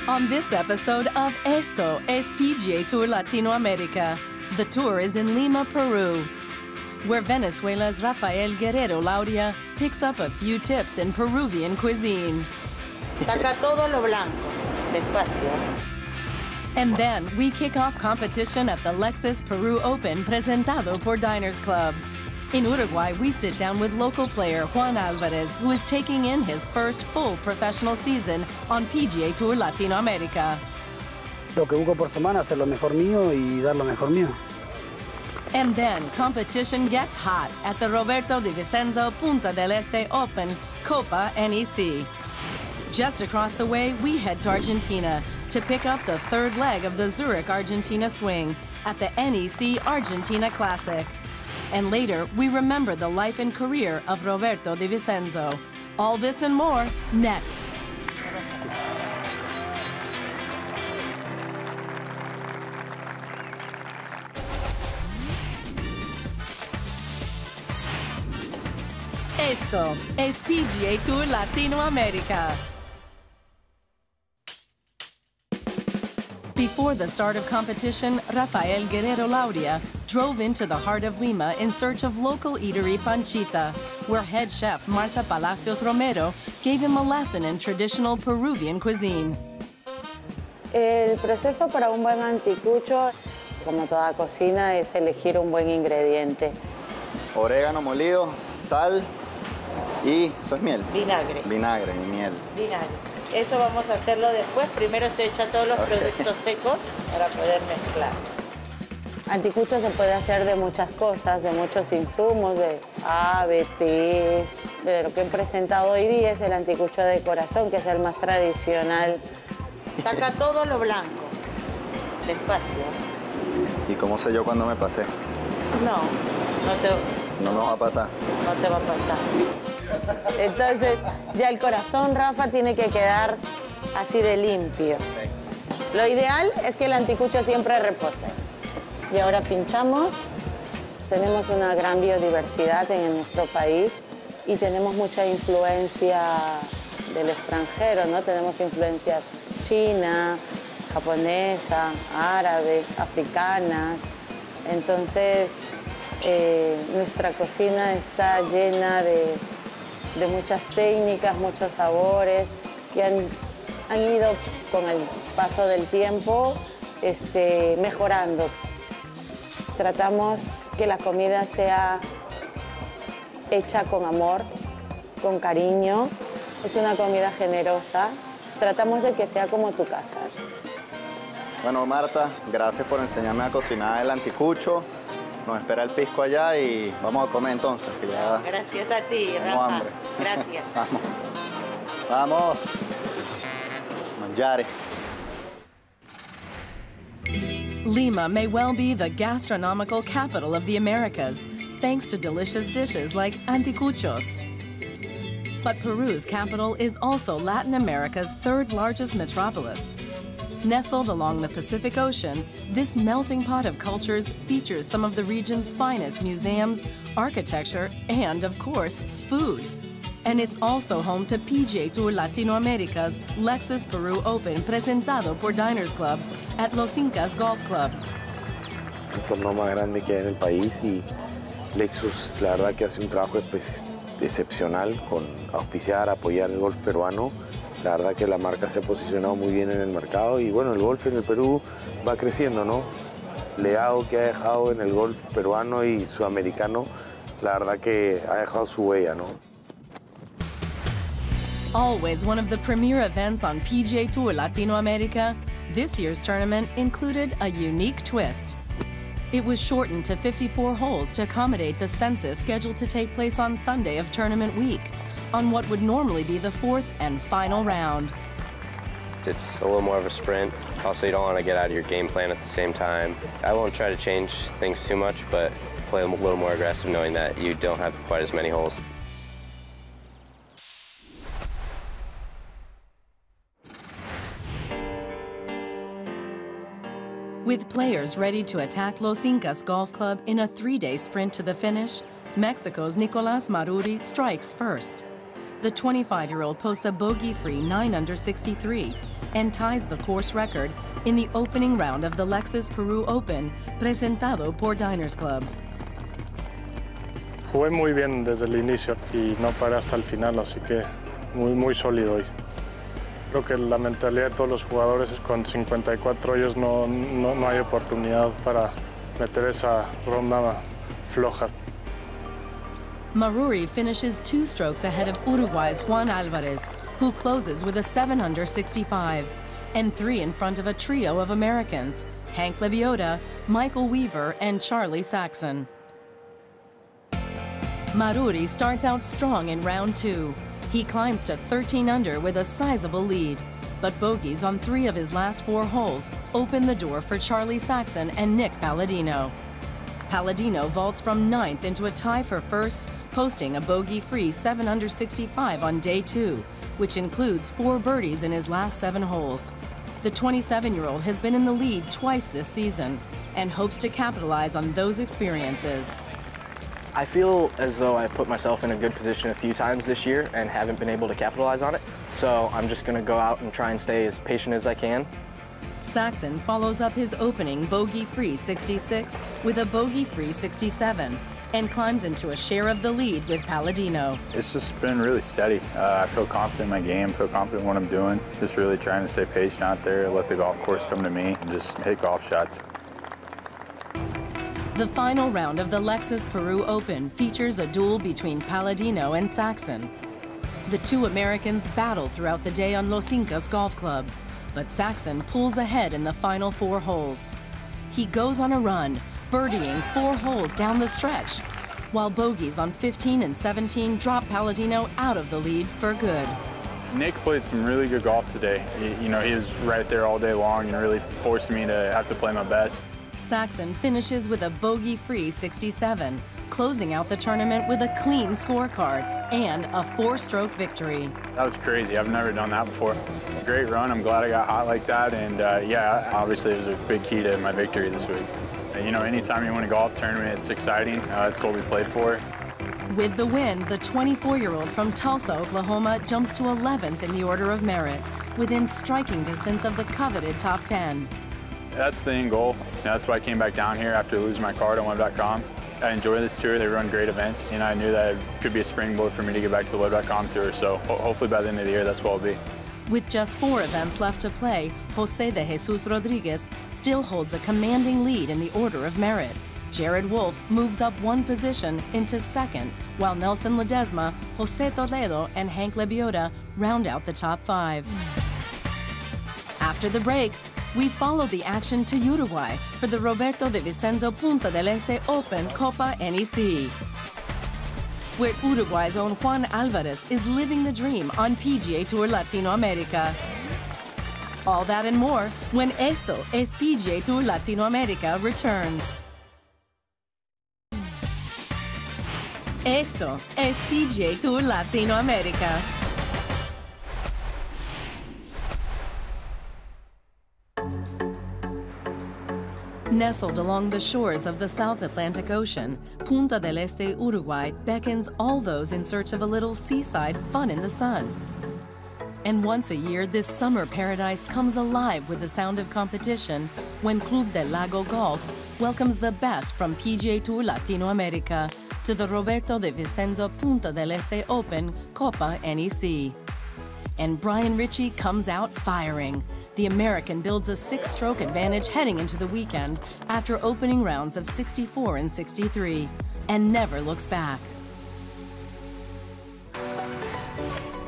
On this episode of Esto es PGA Tour Latinoamérica, the tour is in Lima, Peru, where Venezuela's Rafael Guerrero-Lauri picks up a few tips in Peruvian cuisine. Saca todo lo blanco, despacio. And then we kick off competition at the Lexus Peru Open presentado por Diners Club. In Uruguay, we sit down with local player Juan Álvarez, who is taking in his first full professional season on PGA Tour Latinoamérica. Lo que busco por semana, hacer lo mejor mío y dar lo mejor mío. And then competition gets hot at the Roberto de Vicenzo Punta del Este Open, Copa NEC. Just across the way, we head to Argentina to pick up the third leg of the Zurich Argentina Swing at the NEC Argentina Classic. And later, we remember the life and career of Roberto de Vicenzo. All this and more next. Esto es PGA Tour Latinoamérica. Before the start of competition, Rafael Guerrero-Lauri drove into the heart of Lima in search of local eatery Panchita, where head chef Marta Palacios Romero gave him a lesson in traditional Peruvian cuisine. El proceso para un buen anticucho, como toda cocina, es elegir un buen ingrediente. Orégano molido, sal y eso es miel. Vinagre. Vinagre y miel. Vinagre. Eso vamos a hacerlo después. Primero se echa todos los productos secos para poder mezclar. Anticucho se puede hacer de muchas cosas, de muchos insumos, de ave, pez. De lo que he presentado hoy día es el anticucho de corazón, que es el más tradicional. Saca todo lo blanco, despacio. ¿Y cómo sé yo cuándo me pasé? No nos va a pasar. No te va a pasar. Entonces, ya el corazón, Rafa, tiene que quedar así de limpio. Lo ideal es que el anticucho siempre repose. Y ahora pinchamos. Tenemos una gran biodiversidad en nuestro país y tenemos mucha influencia del extranjero, ¿no? Tenemos influencias china, japonesa, árabe, africanas. Entonces, nuestra cocina está llena de muchas técnicas, muchos sabores que han ido con el paso del tiempo mejorando. Tratamos que la comida sea hecha con amor, con cariño. Es una comida generosa. Tratamos de que sea como tu casa. Bueno, Marta, gracias por enseñarme a cocinar el anticucho. Nos espera el pisco allá y vamos a comer entonces. Que ya gracias a ti, Rafa. Hambre. Gracias. Vamos. Vamos. Mangiare. Lima may well be the gastronomical capital of the Americas, thanks to delicious dishes like anticuchos. But Peru's capital is also Latin America's third largest metropolis. Nestled along the Pacific Ocean, this melting pot of cultures features some of the region's finest museums, architecture, and, of course, food. And it's also home to PGA Tour Latinoamérica's Lexus Peru Open, presentado por Diners Club at Los Incas Golf Club. Es el torneo más grande que hay en el país y Lexus, la verdad que hace un trabajo excepcional con auspiciar, apoyar el golf peruano. La verdad que la marca se ha posicionado muy bien en el mercado y bueno, el golf en el Perú va creciendo, ¿no? Legado que ha dejado en el golf peruano y sudamericano, la verdad que ha dejado su huella, ¿no? Always one of the premier events on PGA Tour Latinoamérica, this year's tournament included a unique twist. It was shortened to 54 holes to accommodate the census scheduled to take place on Sunday of tournament week, on what would normally be the fourth and final round. It's a little more of a sprint. Also, you don't want to get out of your game plan at the same time. I won't try to change things too much, but play a little more aggressive knowing that you don't have quite as many holes. With players ready to attack Los Incas Golf Club in a 3-day sprint to the finish, Mexico's Nicolás Maruri strikes first. the 25-year-old posts a bogey-free 9 under 63 and ties the course record in the opening round of the Lexus Peru Open, presentado por Diners Club. Jugué muy bien desde el inicio y no paré hasta el final, así que muy sólido hoy. Creo que la mentalidad de todos los jugadores es con 54 hoyos no hay oportunidad para meter esa ronda floja. Maruri finishes 2 strokes ahead of Uruguay's Juan Álvarez, who closes with a 7 under 65, and 3 in front of a trio of Americans, Hank Lebioda, Michael Weaver, and Charlie Saxon. Maruri starts out strong in round 2. He climbs to 13 under with a sizable lead, but bogeys on 3 of his last 4 holes open the door for Charlie Saxon and Nick Palladino. Palladino vaults from 9th into a tie for first, posting a bogey-free 7 under 65 on day 2, which includes 4 birdies in his last 7 holes. The 27-year-old has been in the lead twice this season and hopes to capitalize on those experiences. I feel as though I've put myself in a good position a few times this year and haven't been able to capitalize on it. So I'm just going to go out and try and stay as patient as I can. Saxon follows up his opening bogey-free 66 with a bogey-free 67 and climbs into a share of the lead with Palladino. It's just been really steady. I feel confident in my game, feel confident in what I'm doing. Just really trying to stay patient out there, let the golf course come to me, and just hit golf shots. The final round of the Lexus Peru Open features a duel between Palladino and Saxon. The 2 Americans battle throughout the day on Los Incas Golf Club, but Saxon pulls ahead in the final 4 holes. He goes on a run, birdieing 4 holes down the stretch, while bogeys on 15 and 17 drop Palladino out of the lead for good. Nick played some really good golf today. He was right there all day long and really forced me to have to play my best. Saxon finishes with a bogey-free 67, closing out the tournament with a clean scorecard and a 4-stroke victory. That was crazy. I've never done that before. Great run. I'm glad I got hot like that. And yeah, obviously it was a big key to my victory this week. Anytime you win a golf tournament, it's exciting. That's what we played for. With the win, the 24-year-old from Tulsa, Oklahoma, jumps to 11th in the order of merit, within striking distance of the coveted top 10. That's the end goal. That's why I came back down here after losing my card on web.com. I enjoy this tour. They run great events. I knew that it could be a springboard for me to get back to the web.com tour. So hopefully by the end of the year, that's what I'll be. With just 4 events left to play, Jose de Jesus Rodriguez still holds a commanding lead in the order of merit. Jared Wolf moves up 1 position into 2nd, while Nelson Ledesma, Jose Toledo, and Hank Lebioda round out the top 5. After the break, we follow the action to Uruguay for the Roberto de Vicenzo Punta del Este Open Copa NEC, where Uruguay's own Juan Álvarez is living the dream on PGA Tour Latinoamérica. All that and more when Esto es PGA Tour Latinoamérica returns. Esto es PGA Tour Latinoamérica. Nestled along the shores of the South Atlantic Ocean, Punta del Este, Uruguay beckons all those in search of a little seaside fun in the sun. And once a year, this summer paradise comes alive with the sound of competition when Club del Lago Golf welcomes the best from PGA Tour Latinoamérica to the Roberto de Vicenzo Punta del Este Open Copa NEC. And Brian Ritchie comes out firing. The American builds a 6-stroke advantage heading into the weekend after opening rounds of 64 and 63, and never looks back.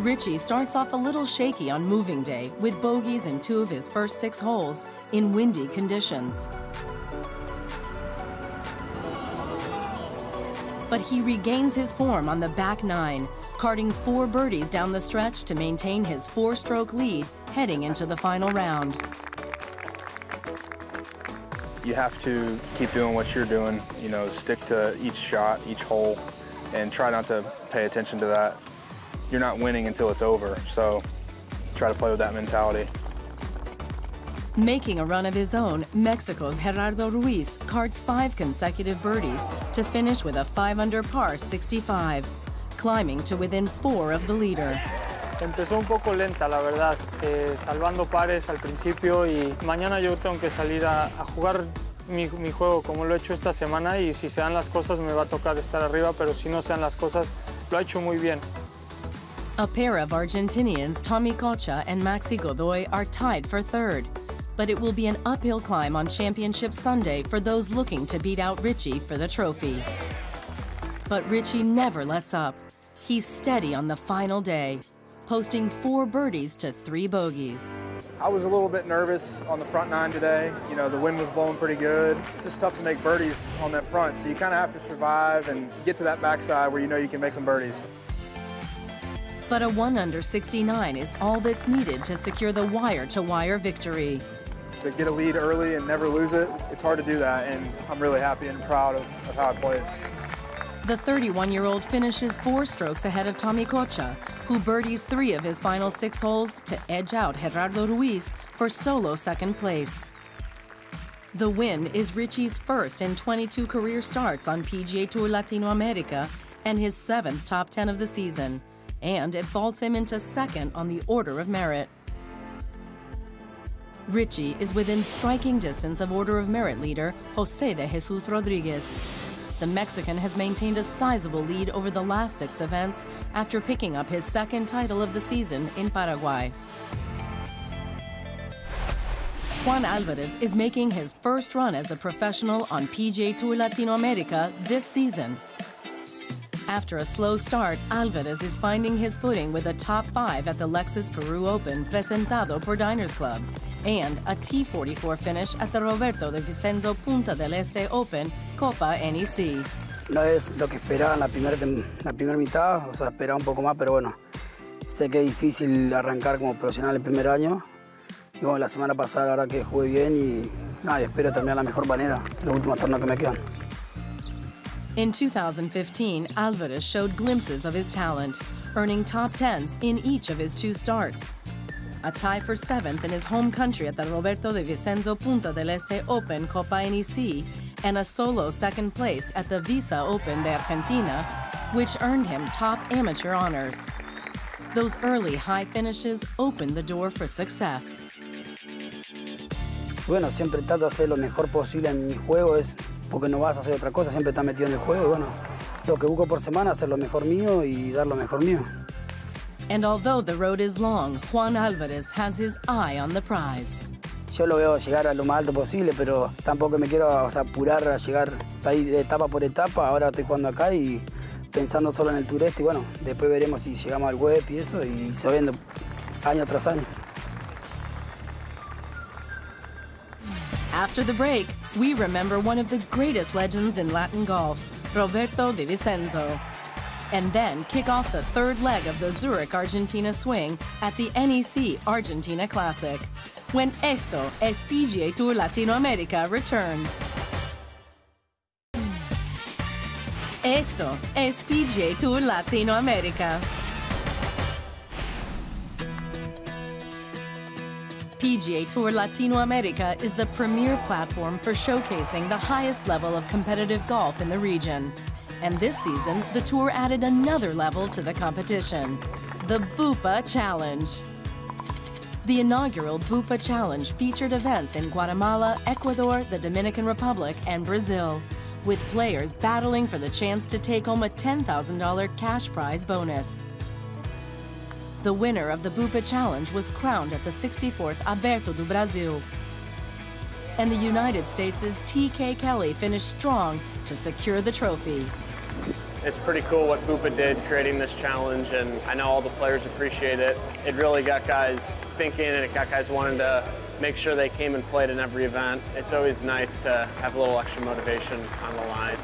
Ritchie starts off a little shaky on moving day with bogeys in 2 of his first 6 holes in windy conditions. But he regains his form on the back 9, carding 4 birdies down the stretch to maintain his 4-stroke lead heading into the final round. You have to keep doing what you're doing, stick to each shot, each hole, and try not to pay attention to that. You're not winning until it's over, so try to play with that mentality. Making a run of his own, Mexico's Gerardo Ruiz cards 5 consecutive birdies to finish with a 5 under par 65. climbing to within 4 of the leader. Empezó un poco lenta, la verdad, salvando pares al principio y mañana yo tengo que salir a jugar mi juego como lo he hecho esta semana y si se dan las cosas me va a tocar estar arriba, pero si no se dan las cosas lo ha hecho muy bien. A pair of Argentinians, Tommy Cocha and Maxi Godoy, are tied for 3rd, but it will be an uphill climb on Championship Sunday for those looking to beat out Richie for the trophy. But Richie never lets up. He's steady on the final day, posting 4 birdies to 3 bogeys. I was a little bit nervous on the front 9 today. You know, the wind was blowing pretty good. It's just tough to make birdies on that front, so you kind of have to survive and get to that backside where you know you can make some birdies. But a 1 under 69 is all that's needed to secure the wire-to-wire victory. To get a lead early and never lose it, it's hard to do that, and I'm really happy and proud of how I played. The 31-year-old finishes 4 strokes ahead of Tommy Cocha, who birdies 3 of his final 6 holes to edge out Gerardo Ruiz for solo 2nd place. The win is Richie's first in 22 career starts on PGA Tour Latinoamérica and his 7th top 10 of the season, and it vaults him into 2nd on the order of merit. Richie is within striking distance of order of merit leader José de Jesus Rodríguez. The Mexican has maintained a sizable lead over the last 6 events after picking up his 2nd title of the season in Paraguay. Juan Álvarez is making his first run as a professional on PGA Tour Latinoamérica this season. After a slow start, Álvarez is finding his footing with a top 5 at the Lexus Peru Open presentado por Diners Club and a T44 finish at the Roberto de Vicenzo Punta del Este Open Copa NEC. No es lo que esperaba en la primera mitad, o sea, esperaba un poco más, pero bueno, sé que es difícil arrancar como profesional el primer año. Y bueno, la semana pasada la verdad que jugué bien y nada, espero terminar de la mejor manera los últimos torneos que me quedan. In 2015, Álvarez showed glimpses of his talent, earning top 10s in each of his 2 starts. A tie for 7th in his home country at the Roberto de Vicenzo Punta del Este Open Copa NEC and a solo 2nd place at the Visa Open de Argentina, which earned him top amateur honors. Those early high finishes opened the door for success. Bueno, siempre trato de hacer lo mejor posible en mi juego, es porque no vas a hacer otra cosa, siempre estás metido en el juego. Bueno, lo que busco por semana, hacer lo mejor mío y dar lo mejor mío. And although the road is long, Juan Álvarez has his eye on the prize. Yo lo veo llegar a lo más alto posible, pero tampoco me quiero apurar a llegar ahí de etapa por etapa. Ahora estoy jugando acá y pensando solo en el Tour Este y bueno, después veremos si llegamos al web y eso y se va viendo año tras año. After the break, we remember one of the greatest legends in Latin golf, Roberto de Vicenzo. And then kick off the 3rd leg of the Zurich Argentina Swing at the NEC Argentina Classic, when Esto es PGA Tour Latinoamérica returns. Esto es PGA Tour Latinoamérica. PGA Tour Latinoamérica is the premier platform for showcasing the highest level of competitive golf in the region. And this season, the tour added another level to the competition, the Bupa Challenge. The inaugural Bupa Challenge featured events in Guatemala, Ecuador, the Dominican Republic, and Brazil, with players battling for the chance to take home a $10,000 cash prize bonus. The winner of the Bupa Challenge was crowned at the 64th Aberto do Brasil. And the United States' T.K. Kelly finished strong to secure the trophy. It's pretty cool what Bupa did creating this challenge, and I know all the players appreciate it. It really got guys thinking, and it got guys wanting to make sure they came and played in every event. It's always nice to have a little extra motivation on the line.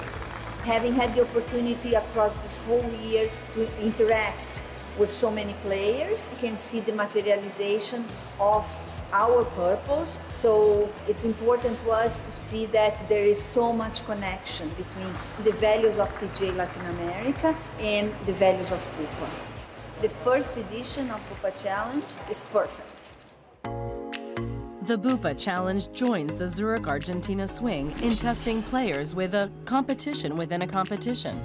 Having had the opportunity across this whole year to interact with so many players, you can see the materialization of our purpose. So it's important to us to see that there is so much connection between the values of PGA Latin America and the values of Bupa. The first edition of Bupa Challenge is perfect. The Bupa Challenge joins the Zurich Argentina Swing in testing players with a competition within a competition.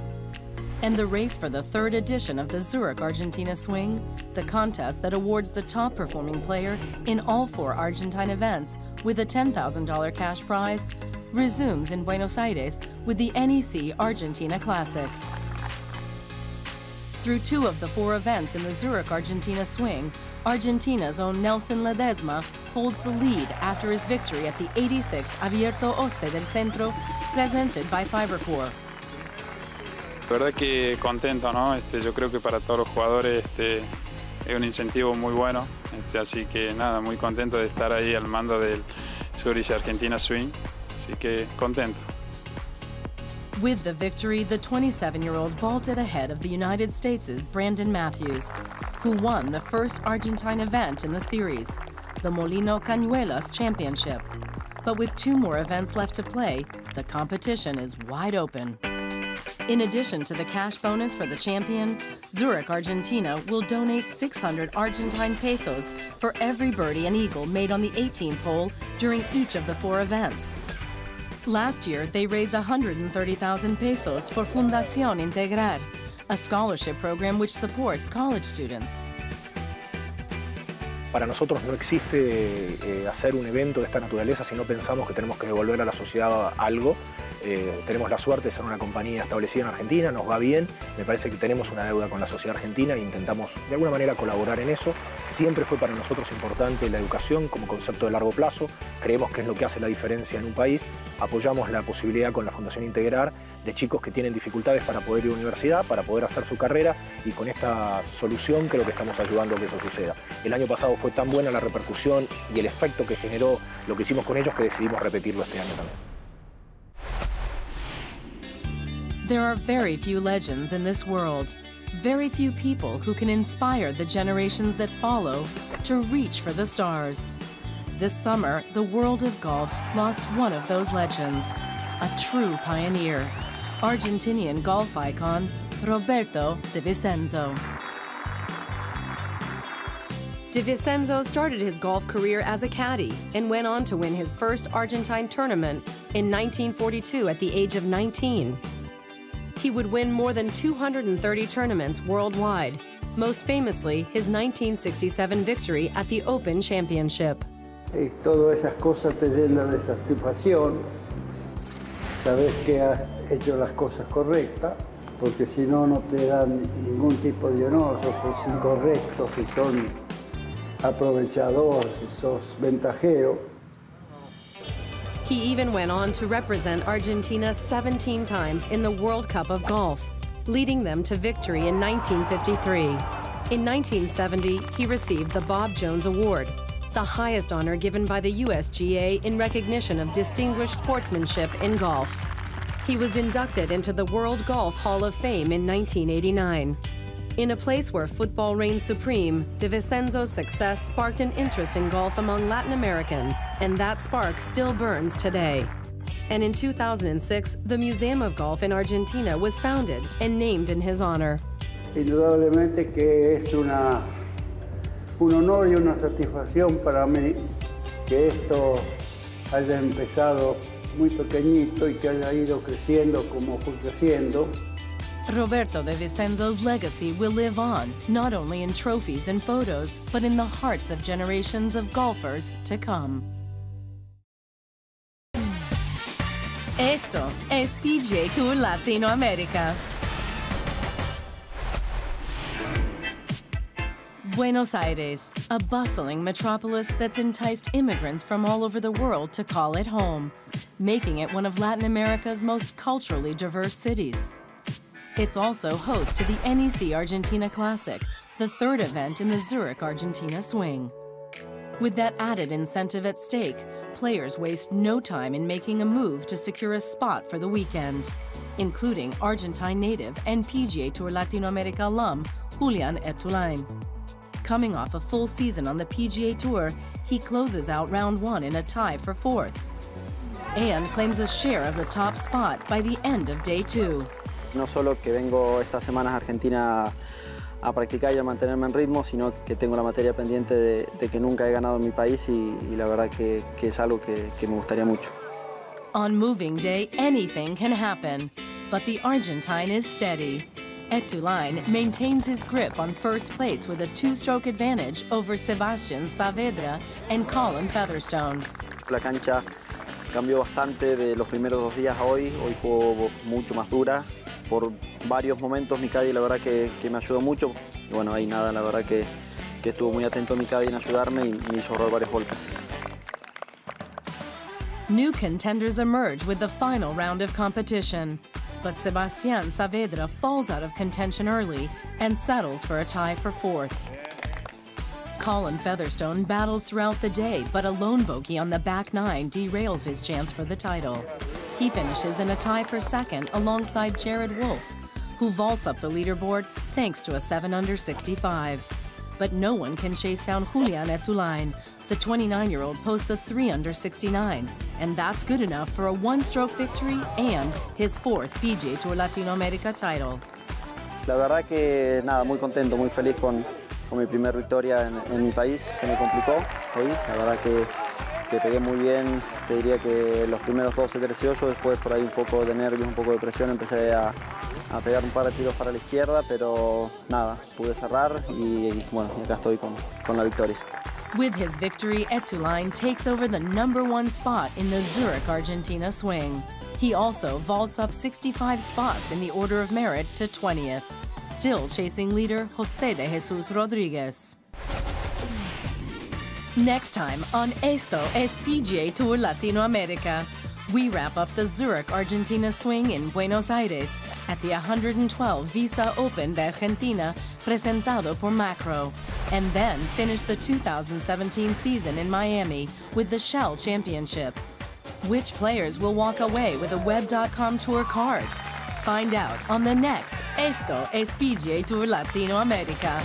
And the race for the third edition of the Zurich Argentina Swing, the contest that awards the top-performing player in all 4 Argentine events with a $10,000 cash prize, resumes in Buenos Aires with the NEC Argentina Classic. Through 2 of the 4 events in the Zurich Argentina Swing, Argentina's own Nelson Ledesma holds the lead after his victory at the 86th Abierto Este del Centro, presented by Fibercore. La verdad que contento, ¿no? Yo creo que para todos los jugadores es un incentivo muy bueno, así que nada, muy contento de estar ahí al mando del Zurich Argentina Swing, así que contento. With the victory, the 27-year-old vaulted ahead of the United States' Brandon Matthews, who won the first Argentine event in the series, the Molino Cañuelas Championship. But with 2 more events left to play, the competition is wide open. In addition to the cash bonus for the champion, Zurich Argentina will donate 600 Argentine pesos for every birdie and eagle made on the 18th hole during each of the 4 events. Last year, they raised 130,000 pesos for Fundación Integrar, a scholarship program which supports college students. Para nosotros no existe hacer un evento de esta naturaleza si no pensamos que tenemos que devolver a la sociedad algo. Tenemos la suerte de ser una compañía establecida en Argentina, nos va bien, me parece que tenemos una deuda con la sociedad argentina e intentamos de alguna manera colaborar en eso. Siempre fue para nosotros importante la educación como concepto de largo plazo, creemos que es lo que hace la diferencia en un país. Apoyamos la posibilidad con la Fundación Integrar de chicos que tienen dificultades para poder ir a la universidad, para poder hacer su carrera, y con esta solución creo que estamos ayudando a que eso suceda. El año pasado fue tan buena la repercusión y el efecto que generó lo que hicimos con ellos que decidimos repetirlo este año también. There are very few legends in this world, very few people who can inspire the generations that follow to reach for the stars. This summer, the world of golf lost one of those legends, a true pioneer, Argentinian golf icon Roberto de Vicenzo. De Vicenzo started his golf career as a caddy and went on to win his first Argentine tournament in 1942 at the age of 19. He would win more than 230 tournaments worldwide, most famously his 1967 victory at the Open Championship. Todas esas cosas te llenan de satisfacción. Sabes que has hecho las cosas correctas, porque si no, no te dan ningún tipo de honor. Sos incorrecto, si son aprovechador, si sos ventajero. He even went on to represent Argentina 17 times in the World Cup of Golf, leading them to victory in 1953. In 1970, he received the Bob Jones Award, the highest honor given by the USGA in recognition of distinguished sportsmanship in golf. He was inducted into the World Golf Hall of Fame in 1989. In a place where football reigns supreme, De Vicenzo's success sparked an interest in golf among Latin Americans, and that spark still burns today. And in 2006, the Museum of Golf in Argentina was founded and named in his honor. Indudablemente que es un honor y una satisfacción para mí que esto haya empezado muy pequeñito y que haya ido creciendo como fue creciendo. Roberto de Vicenzo's legacy will live on, not only in trophies and photos, but in the hearts of generations of golfers to come. Esto es PGA TOUR Latinoamérica. Buenos Aires, a bustling metropolis that's enticed immigrants from all over the world to call it home, making it one of Latin America's most culturally diverse cities. It's also host to the NEC Argentina Classic, the third event in the Zurich Argentina Swing. With that added incentive at stake, players waste no time in making a move to secure a spot for the weekend, including Argentine native and PGA TOUR Latinoamérica alum Julián Etulain. Coming off a full season on the PGA Tour, he closes out round one in a tie for fourth and claims a share of the top spot by the end of day two. No solo que vengo estas semanas a Argentina a practicar y a mantenerme en ritmo, sino que tengo la materia pendiente de que nunca he ganado en mi país y la verdad que es algo que me gustaría mucho. On moving day, anything can happen, but the Argentine is steady. Etulain maintains his grip on first place with a two-stroke advantage over Sebastián Saavedra and Colin Featherstone. La cancha cambió bastante de los primeros 2 días a hoy. Hoy juego mucho más dura. Por varios momentos mi caddy la verdad que me ayudó mucho. Y bueno, ahí nada, la verdad que estuvo muy atento mi caddy en ayudarme y me hizo ahorrar varios golpes. New contenders emerge with the final round of competition. But Sebastián Saavedra falls out of contention early and settles for a tie for 4th. Colin Featherstone battles throughout the day, but a lone bogey on the back 9 derails his chance for the title. He finishes in a tie for 2nd alongside Jared Wolf, who vaults up the leaderboard thanks to a 7-under 65. But no one can chase down Julián Etulain. The 29-year-old posts a 3-under 69, and that's good enough for a one-stroke victory and his 4th PGA Tour Latinoamérica title. La verdad que nada, muy contento, muy feliz con mi primera victoria en mi país. Se me complicó hoy, la verdad que pegué muy bien. Te diría que los primeros 12, 13, después por ahí un poco de nervios, un poco de presión, empecé a pegar un par de tiros para la izquierda, pero nada, pude cerrar y bueno, y acá estoy con la victoria. With his victory, Etulain takes over the #1 spot in the Zurich Argentina Swing. He also vaults up 65 spots in the order of merit to 20th, still chasing leader José de Jesús Rodríguez. Next time on Esto es PGA Tour Latinoamérica, we wrap up the Zurich Argentina Swing in Buenos Aires at the 112 Visa Open de Argentina presentado por Macro, and then finish the 2017 season in Miami with the Shell Championship. Which players will walk away with a Web.com Tour card? Find out on the next Esto es PGA Tour Latinoamérica.